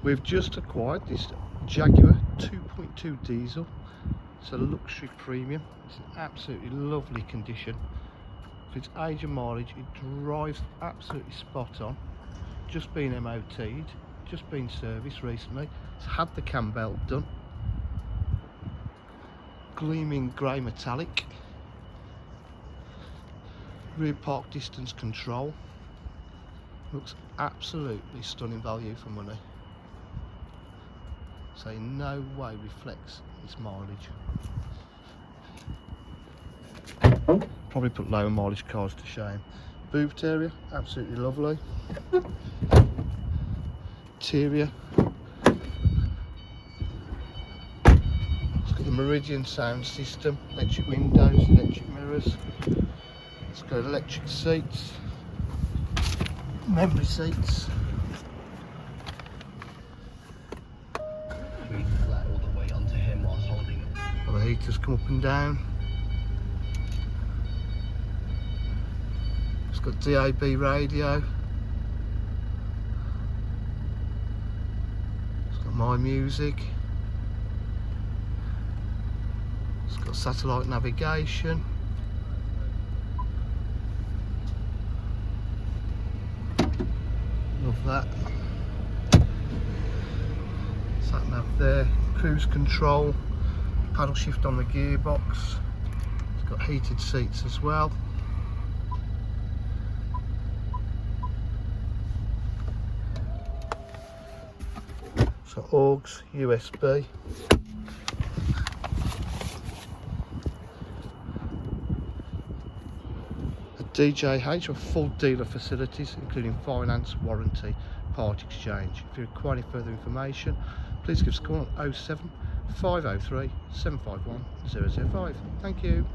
We've just acquired this Jaguar 2.2 diesel. It's a luxury premium. It's in absolutely lovely condition. For its age and mileage, it drives absolutely spot on. Just been MOT'd, just been serviced recently. It's had the cam belt done. Gleaming grey metallic. Rear park distance control. Looks absolutely stunning value for money. So in no way reflects its mileage. Probably put lower mileage cars to shame. Boot area, absolutely lovely. Interior, it's got the Meridian sound system, electric windows, electric mirrors. It's got electric seats, memory seats. All the way onto him whilst holding it. Well, the heaters come up and down. It's got DAB radio. It's got my music. It's got satellite navigation. Love that. Sat nav there. Cruise control. Paddle shift on the gearbox. It's got heated seats as well. So AUX, USB. A DJH with full dealer facilities including finance, warranty, part exchange. If you require any further information, please give us a call on 07 503 751 005. Thank you.